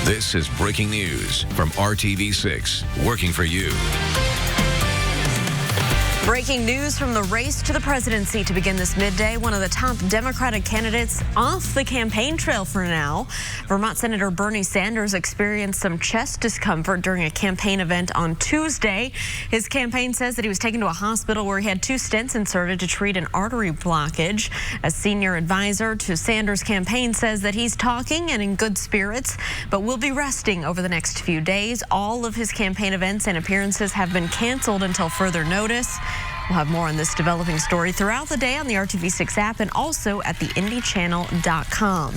This is breaking news from RTV6, working for you. Breaking news from the race to the presidency to begin this midday. One of the top Democratic candidates off the campaign trail for now. Vermont Senator Bernie Sanders experienced some chest discomfort during a campaign event on Tuesday. His campaign says that he was taken to a hospital where he had 2 stents inserted to treat an artery blockage. A senior advisor to Sanders' campaign says that he's talking and in good spirits, but will be resting over the next few days. All of his campaign events and appearances have been canceled until further notice. We'll have more on this developing story throughout the day on the RTV6 app and also at the IndyChannel.com.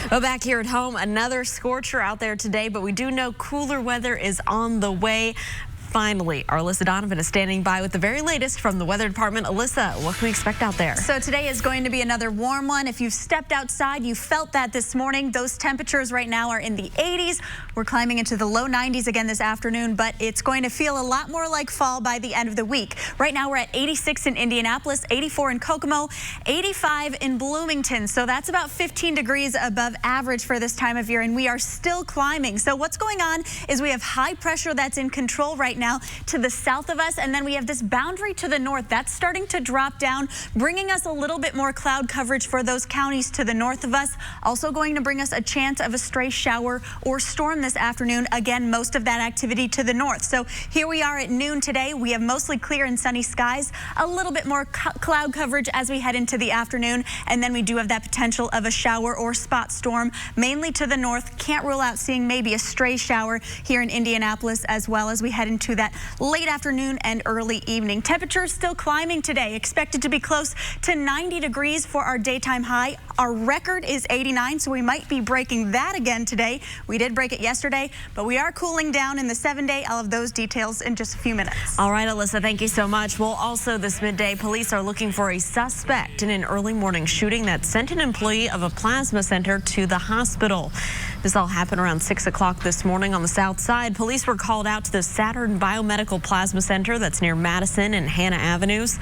Well, back here at home, another scorcher out there today, but we do know cooler weather is on the way. Finally, our Alyssa Donovan is standing by with the very latest from the weather department. Alyssa, what can we expect out there? So today is going to be another warm one. If you've stepped outside, you felt that this morning. Those temperatures right now are in the 80s. We're climbing into the low 90s again this afternoon, but it's going to feel a lot more like fall by the end of the week. Right now we're at 86 in Indianapolis, 84 in Kokomo, 85 in Bloomington. So that's about 15 degrees above average for this time of year, and we are still climbing. So what's going on is we have high pressure that's in control right now to the south of us, and then we have this boundary to the north that's starting to drop down, bringing us a little bit more cloud coverage for those counties to the north of us. Also going to bring us a chance of a stray shower or storm this afternoon. Again, most of that activity to the north. So here we are at noon today. We have mostly clear and sunny skies, a little bit more cloud coverage as we head into the afternoon, and then we do have that potential of a shower or spot storm, mainly to the north. Can't rule out seeing maybe a stray shower here in Indianapolis as well as we head into that late afternoon and early evening. Temperatures still climbing today, expected to be close to 90 degrees for our daytime high. Our record is 89, so we might be breaking that again today. We did break it yesterday, but we are cooling down in the 7-day. I'll have those details in just a few minutes. All right, Alyssa, thank you so much. Well, also this midday, police are looking for a suspect in an early morning shooting that sent an employee of a plasma center to the hospital. This all happened around 6 o'clock this morning on the south side. Police were called out to the Saturn Biomedical Plasma Center that's near Madison and Hannah Avenues.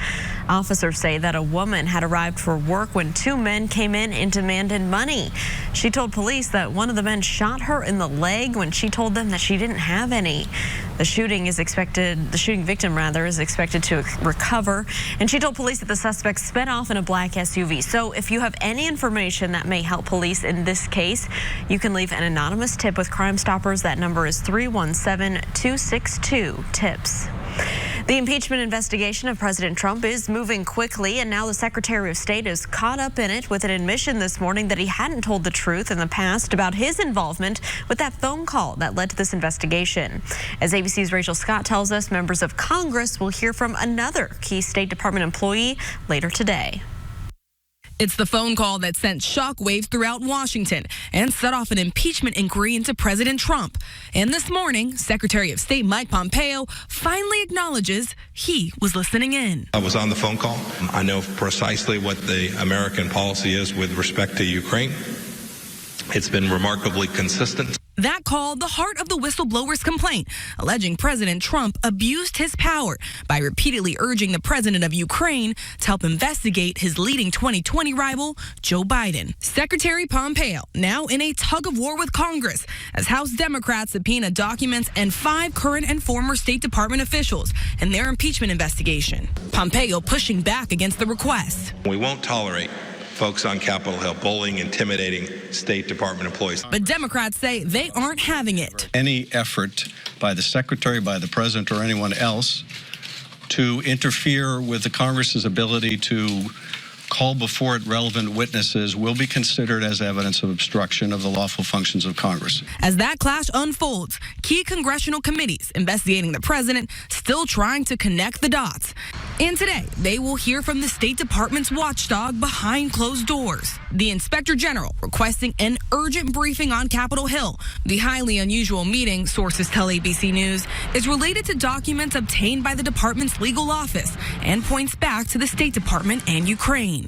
Officers say that a woman had arrived for work when 2 men came in and demanded money. She told police that one of the men shot her in the leg when she told them that she didn't have any. The shooting victim is expected to recover, and she told police that the suspect sped off in a black SUV. So if you have any information that may help police in this case, you can leave an anonymous tip with Crime Stoppers. That number is 317-262-TIPS. The impeachment investigation of President Trump is moving quickly, and now the Secretary of State is caught up in it with an admission this morning that he hadn't told the truth in the past about his involvement with that phone call that led to this investigation. As ABC's Rachel Scott tells us, members of Congress will hear from another key State Department employee later today. It's the phone call that sent shockwaves throughout Washington and set off an impeachment inquiry into President Trump. And this morning, Secretary of State Mike Pompeo finally acknowledges he was listening in. I was on the phone call. I know precisely what the American policy is with respect to Ukraine. It's been remarkably consistent. That call, the heart of the whistleblower's complaint, alleging President Trump abused his power by repeatedly urging the president of Ukraine to help investigate his leading 2020 rival, Joe Biden. Secretary Pompeo now in a tug-of-war with Congress as House Democrats subpoena documents and 5 current and former State Department officials in their impeachment investigation. Pompeo pushing back against the request. We won't tolerate folks on Capitol Hill bullying, intimidating State Department employees. But Democrats say they aren't having it. Any effort by the Secretary, by the President, or anyone else to interfere with the Congress's ability to call before it relevant witnesses will be considered as evidence of obstruction of the lawful functions of Congress. As that clash unfolds, key congressional committees investigating the president still trying to connect the dots. And today, they will hear from the State Department's watchdog behind closed doors. The Inspector General requesting an urgent briefing on Capitol Hill. The highly unusual meeting, sources tell ABC News, is related to documents obtained by the department's legal office and points back to the State Department and Ukraine.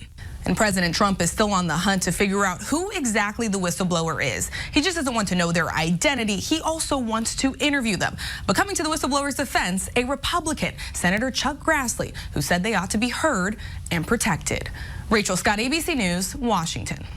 And President Trump is still on the hunt to figure out who exactly the whistleblower is. He just doesn't want to know their identity. He also wants to interview them. But coming to the whistleblower's defense, a Republican, Senator Chuck Grassley, who said they ought to be heard and protected. Rachel Scott, ABC News, Washington.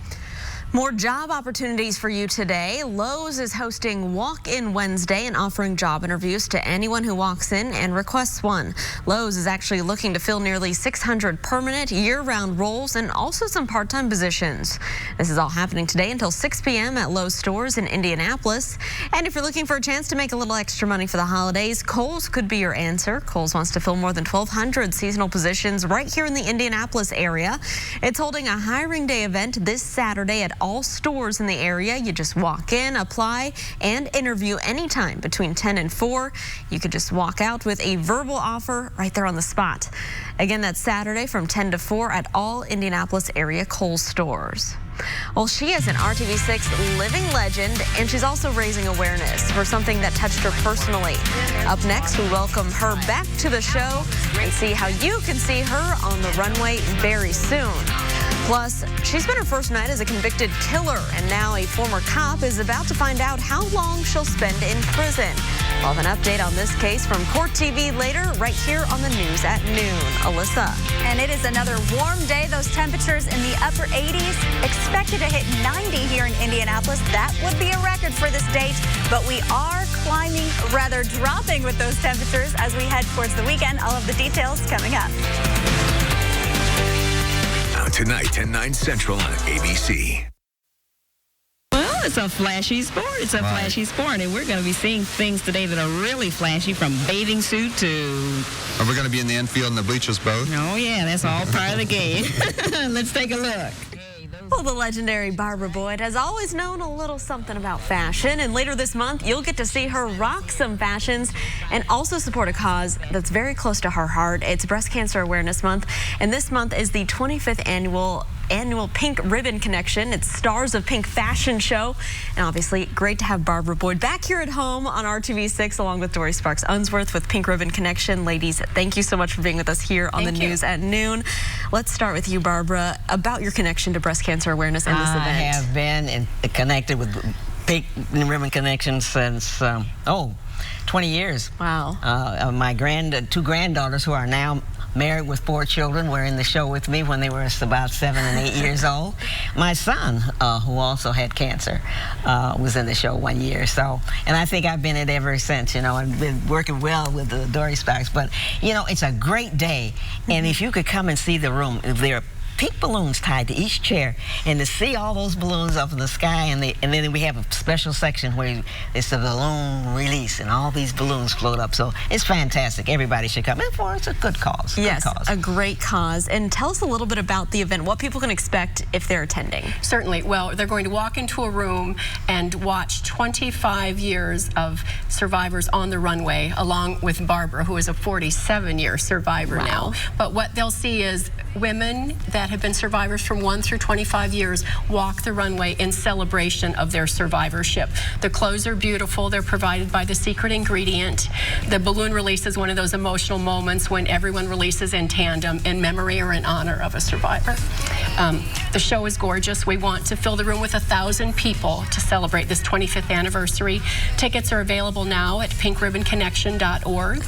More job opportunities for you today. Lowe's is hosting Walk-In Wednesday and offering job interviews to anyone who walks in and requests one. Lowe's is actually looking to fill nearly 600 permanent year-round roles and also some part-time positions. This is all happening today until 6 p.m. at Lowe's stores in Indianapolis. And if you're looking for a chance to make a little extra money for the holidays, Kohl's could be your answer. Kohl's wants to fill more than 1,200 seasonal positions right here in the Indianapolis area. It's holding a hiring day event this Saturday at all stores in the area. You just walk in, apply, and interview anytime between 10 and 4. You could just walk out with a verbal offer right there on the spot. Again, that's Saturday from 10 to 4 at all Indianapolis area Kohl's stores. Well, she is an RTV6 living legend, and she's also raising awareness for something that touched her personally. Up next, we welcome her back to the show and see how you can see her on the runway very soon. Plus, she spent her first night as a convicted killer, and now a former cop is about to find out how long she'll spend in prison. We'll have an update on this case from Court TV later, right here on the news at noon. Alyssa. And it is another warm day. Those temperatures in the upper 80s, expected to hit 90 here in Indianapolis. That would be a record for this date, but we are climbing, rather dropping with those temperatures as we head towards the weekend. All of the details coming up. Tonight at 9 Central on ABC. Well, it's a flashy sport. It's a flashy sport, and we're going to be seeing things today that are really flashy, from bathing suit to... Are we going to be in the infield and the bleachers both? Oh, yeah, that's all part of the game. Let's take a look. Well, the legendary Barbara Boyd has always known a little something about fashion, and later this month, you'll get to see her rock some fashions and also support a cause that's very close to her heart. It's Breast Cancer Awareness Month, and this month is the 25th annual Pink Ribbon Connection. It's Stars of Pink fashion show, and obviously great to have Barbara Boyd back here at home on RTV6 along with Dory Sparks-Unsworth with Pink Ribbon Connection. Ladies, thank you so much for being with us here on the news at noon. Let's start with you, Barbara, about your connection to breast cancer awareness in this event. I have been connected with Pink Ribbon Connection since 20 years. Wow. My two granddaughters, who are now married with 4 children, were in the show with me when they were about 7 and 8 years old. My son, who also had cancer, was in the show 1 year. So, and I think I've been in it ever since, you know, and been working well with the Dory Sparks. But, you know, it's a great day. And if you could come and see the room, there are pink balloons tied to each chair, and to see all those balloons up in the sky, and then we have a special section where it's the balloon release, and all these balloons float up. So it's fantastic. Everybody should come in for it. It's a good cause. Yes, a great cause. And tell us a little bit about the event, what people can expect if they're attending. Certainly. Well, they're going to walk into a room and watch 25 years of survivors on the runway, along with Barbara, who is a 47-year survivor now. But what they'll see is women that have been survivors from 1 through 25 years walk the runway in celebration of their survivorship. The clothes are beautiful. They're provided by The Secret Ingredient. The balloon release is one of those emotional moments when everyone releases in tandem in memory or in honor of a survivor. The show is gorgeous. We want to fill the room with 1,000 people to celebrate this 25th anniversary. Tickets are available now at pinkribbonconnection.org,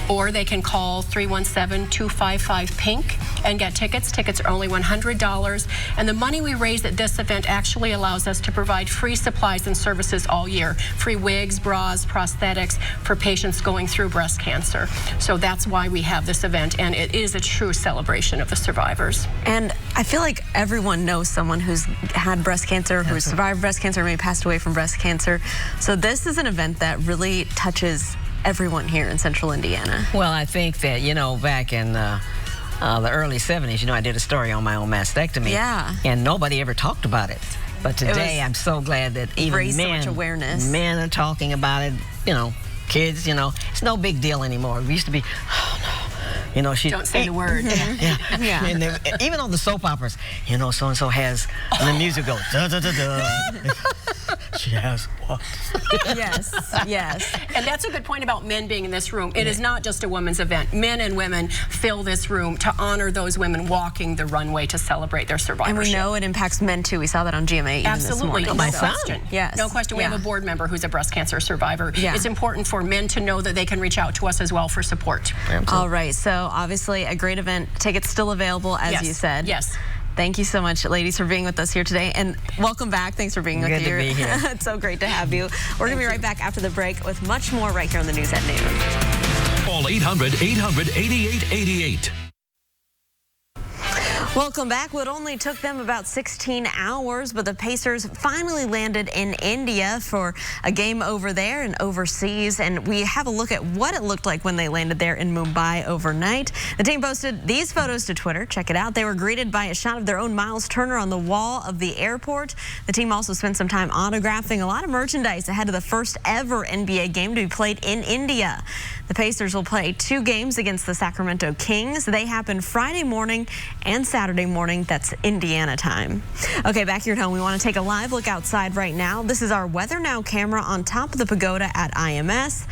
or they can call 317-255-PINK and get tickets. Tickets are only $100, and the money we raise at this event actually allows us to provide free supplies and services all year. Free wigs, bras, prosthetics for patients going through breast cancer. So that's why we have this event, and it is a true celebration of the survivors. And I feel like everyone knows someone who's had breast cancer, who has survived breast cancer, or maybe passed away from breast cancer. So this is an event that really touches everyone here in Central Indiana. Well, I think that, you know, back in the early 70s, you know, I did a story on my own mastectomy. Yeah. And nobody ever talked about it. But today, I'm so glad that even so much awareness. Men are talking about it, you know, kids, you know. It's no big deal anymore. We used to be, oh, no. You know, she don't say the word. Yeah. And even on the soap operas, you know, so-and-so has, and the music goes, da-da-da-da. She has what? Yes, yes. And that's a good point about men being in this room. It is not just a women's event. Men and women fill this room to honor those women walking the runway to celebrate their survivorship. And we know it impacts men, too. We saw that on GMA even this morning. No question. Yes. No question. We have a board member who's a breast cancer survivor. Yeah. It's important for men to know that they can reach out to us as well for support. All right. So, obviously, a great event. Tickets still available, as you said. Yes. Thank you so much, ladies, for being with us here today. And welcome back. Thanks for being with Good you. to be here. It's so great to have you. We're going to be right back after the break with much more right here on the News at Noon. Call 800-800-8888. Welcome back. Well, it only took them about 16 hours, but the Pacers finally landed in India for a game over there and overseas. And we have a look at what it looked like when they landed there in Mumbai overnight. The team posted these photos to Twitter. Check it out. They were greeted by a shot of their own Miles Turner on the wall of the airport. The team also spent some time autographing a lot of merchandise ahead of the first ever NBA game to be played in India. The Pacers will play 2 games against the Sacramento Kings. They happen Friday morning and Saturday morning. That's Indiana time. Okay, back here at home, we want to take a live look outside right now. This is our Weather Now camera on top of the pagoda at IMS.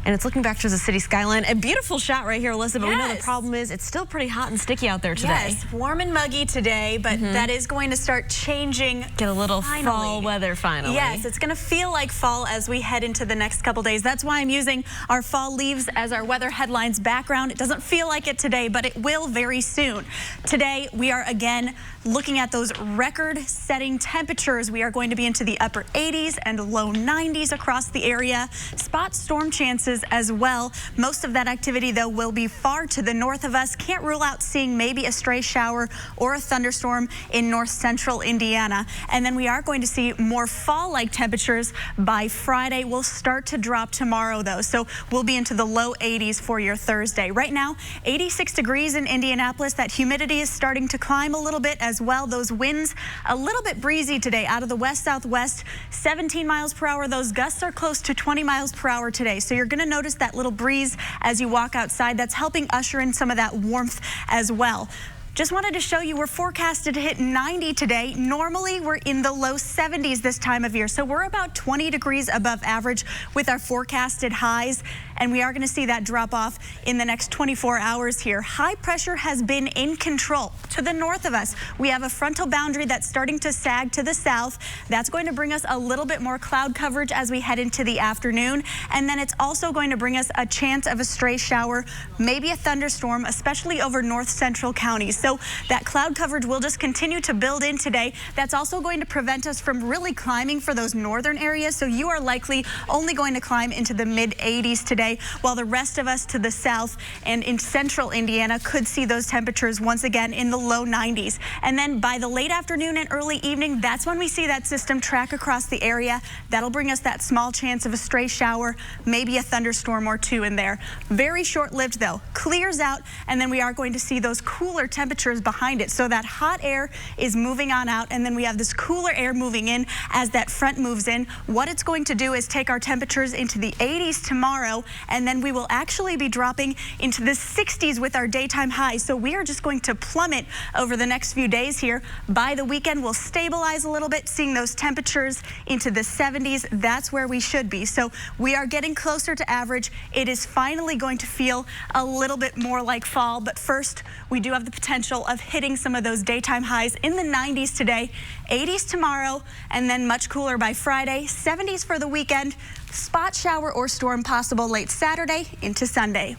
And it's looking back to the city skyline. A beautiful shot right here, Alyssa, but we know the problem is it's still pretty hot and sticky out there today. Yes, warm and muggy today, but that is going to start changing. Get a little finally. Fall weather finally. Yes, it's going to feel like fall as we head into the next couple days. That's why I'm using our fall leaves as our weather headlines background. It doesn't feel like it today, but it will very soon. Today, we are again looking at those record-setting temperatures. We are going to be into the upper 80s and low 90s across the area. Spot storm chances as well. Most of that activity, though, will be far to the north of us. Can't rule out seeing maybe a stray shower or a thunderstorm in north central Indiana. And then we are going to see more fall-like temperatures by Friday. We'll start to drop tomorrow, though. So we'll be into the low 80s for your Thursday. Right now, 86 degrees in Indianapolis. That humidity is starting to climb a little bit as well. Those winds a little bit breezy today out of the west-southwest, 17 miles per hour. Those gusts are close to 20 miles per hour today. So you're going to notice that little breeze as you walk outside. That's helping usher in some of that warmth as well. Just wanted to show you we're forecasted to hit 90 today. Normally, we're in the low 70s this time of year, so we're about 20 degrees above average with our forecasted highs, and we are going to see that drop off in the next 24 hours here. High pressure has been in control. To the north of us, we have a frontal boundary that's starting to sag to the south. That's going to bring us a little bit more cloud coverage as we head into the afternoon, and then it's also going to bring us a chance of a stray shower, maybe a thunderstorm, especially over north central counties. So that cloud coverage will just continue to build in today. That's also going to prevent us from really climbing for those northern areas. So you are likely only going to climb into the mid 80s today, while the rest of us to the south and in central Indiana could see those temperatures once again in the low 90s. And then by the late afternoon and early evening, that's when we see that system track across the area. That'll bring us that small chance of a stray shower, maybe a thunderstorm or two in there. Very short-lived though. Clears out, and then we are going to see those cooler temperatures behind it. So that hot air is moving on out, and then we have this cooler air moving in as that front moves in. What it's going to do is take our temperatures into the 80s tomorrow, and then we will actually be dropping into the 60s with our daytime highs. So we are just going to plummet over the next few days here. By the weekend, we'll stabilize a little bit, seeing those temperatures into the 70s. That's where we should be. So we are getting closer to average. It is finally going to feel a little bit more like fall, but first, we do have the potential of hitting some of those daytime highs in the 90s today, 80s tomorrow, and then much cooler by Friday, 70s for the weekend. Spot shower or storm possible late Saturday into Sunday.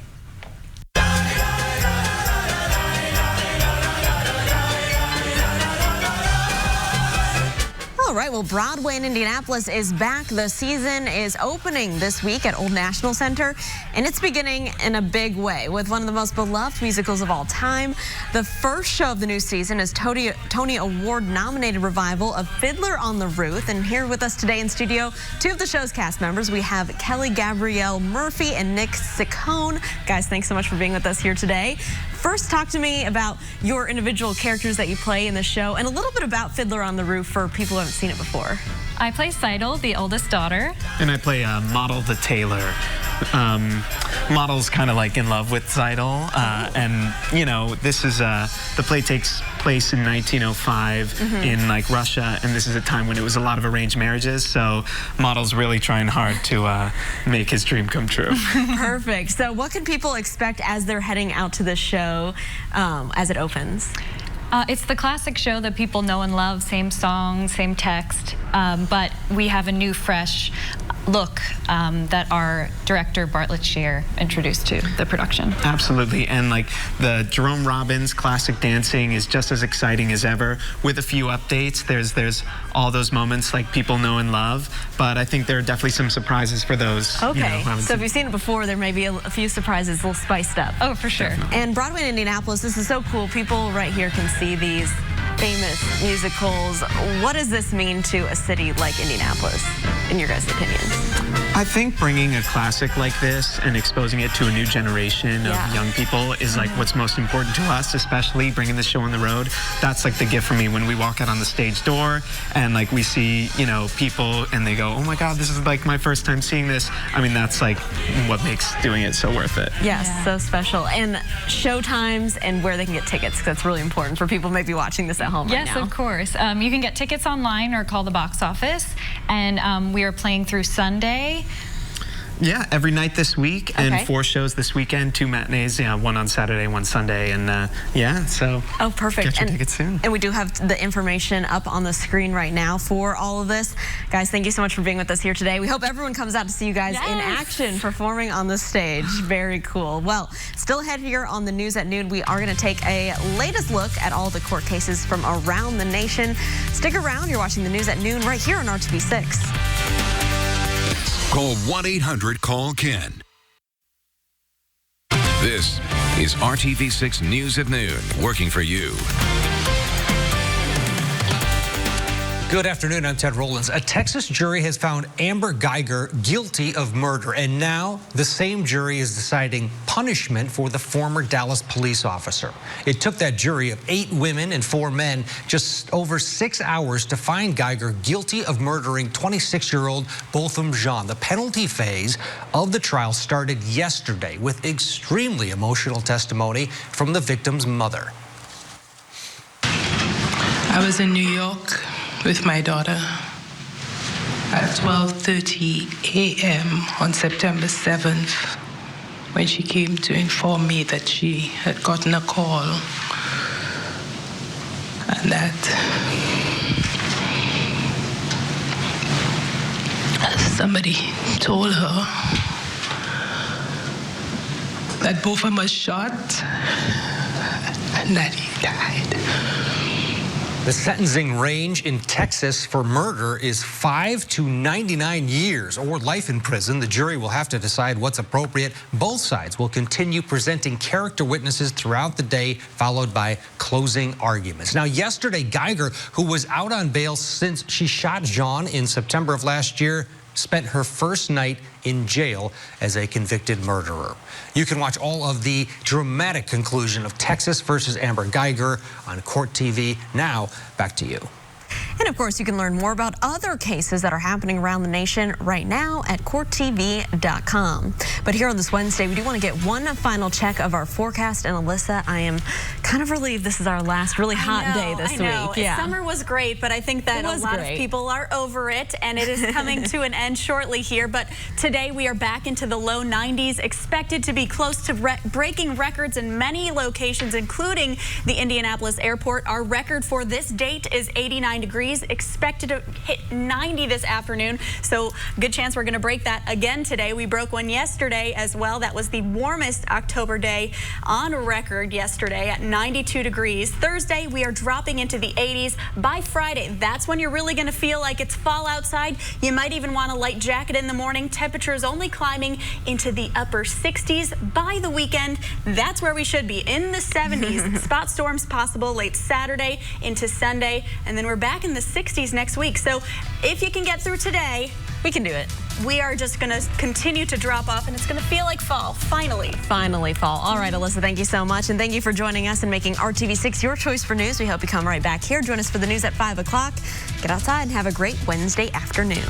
All right, well, Broadway in Indianapolis is back. The season is opening this week at Old National Center, and it's beginning in a big way with one of the most beloved musicals of all time. The first show of the new season is Tony Award-nominated revival of Fiddler on the Roof. And here with us today in studio, 2 of the show's cast members. We have Kelly Gabrielle Murphy and Nick Ciccone. Guys, thanks so much for being with us here today. First, talk to me about your individual characters that you play in the show and a little bit about Fiddler on the Roof for people who haven't seen it before. I play Seidel, the oldest daughter. And I play Model the tailor. Model's kind of like in love with Seidel. And, you know, this is, the play takes place in 1905 in like Russia. And this is a time when it was a lot of arranged marriages. So Model's really trying hard to make his dream come true. Perfect. So what can people expect as they're heading out to the show as it opens? It's the classic show that people know and love, same song, same text, but we have a new, fresh look that our director Bartlett Shear introduced to the production. Absolutely, and like the Jerome Robbins classic dancing is just as exciting as ever with a few updates. There's all those moments like people know and love, but I think there are definitely some surprises for those. Okay, so if you've seen it before, there may be a few surprises, a little spiced up. Oh, for sure. Definitely. And Broadway in Indianapolis, this is so cool. People right here can see these famous musicals. What does this mean to a city like Indianapolis, in your guys' opinions? I think bringing a classic like this and exposing it to a new generation of young people is like what's most important to us, especially bringing the show on the road. That's like the gift for me when we walk out on the stage door and like we see, you know, people and they go, oh my God, this is like my first time seeing this. I mean, that's like what makes doing it so worth it. Yes, so special. And show times and where they can get tickets. That's really important for people maybe watching this at home right now. Yes, of course. You can get tickets online or call the box office. And we are playing through Sunday. Yeah, every night this week, and 4 shows this weekend, 2 matinees, one on Saturday, 1 Sunday, and yeah, so perfect. Get your tickets soon. And we do have the information up on the screen right now for all of this. Guys, thank you so much for being with us here today. We hope everyone comes out to see you guys in action performing on the stage. Very cool. Well, still ahead here on the News at Noon, we are going to take a latest look at all the court cases from around the nation. Stick around. You're watching the News at Noon right here on RTV6. Call 1-800-CALL-KEN. This is RTV6 News at Noon, working for you. Good afternoon, I'm Ted Rollins. A Texas jury has found Amber Geiger guilty of murder, and now the same jury is deciding punishment for the former Dallas police officer. It took that jury of 8 women and 4 men just over 6 hours to find Geiger guilty of murdering 26-year-old Botham Jean. The penalty phase of the trial started yesterday with extremely emotional testimony from the victim's mother. I was in New York with my daughter at 12:30 a.m. on September 7th when she came to inform me that she had gotten a call and that somebody told her that Botham was shot and that he died. The sentencing range in Texas for murder is 5 to 99 years or life in prison. The jury will have to decide what's appropriate. Both sides will continue presenting character witnesses throughout the day, followed by closing arguments. Now, yesterday, Geiger, who was out on bail since she shot Jean in September of last year, spent her first night in jail as a convicted murderer. You can watch all of the dramatic conclusion of Texas versus Amber Geiger on Court TV. Now, back to you. And of course, you can learn more about other cases that are happening around the nation right now at courttv.com. But here on this Wednesday, we do want to get one final check of our forecast. And Alyssa, I am kind of relieved this is our last really hot day this week. Yeah. Summer was great, but I think that a lot of people are over it, and it is coming to an end shortly here. But today we are back into the low 90s, expected to be close to breaking records in many locations, including the Indianapolis airport. Our record for this date is 89 degrees, expected to hit 90 this afternoon, so good chance we're going to break that again today. We broke one yesterday as well. That was the warmest October day on record yesterday at 92 degrees. Thursday, we are dropping into the 80s. By Friday, that's when you're really going to feel like it's fall outside. You might even want a light jacket in the morning. Temperatures only climbing into the upper 60s. By the weekend, that's where we should be, in the 70s. Spot storms possible late Saturday into Sunday, and then we're back in the 60s next week. So if you can get through today, we can do it. We are just going to continue to drop off, and it's going to feel like fall, finally. Finally fall. All right, Alyssa, thank you so much, and thank you for joining us and making RTV6 your choice for news. We hope you come right back here. Join us for the news at 5 o'clock. Get outside and have a great Wednesday afternoon.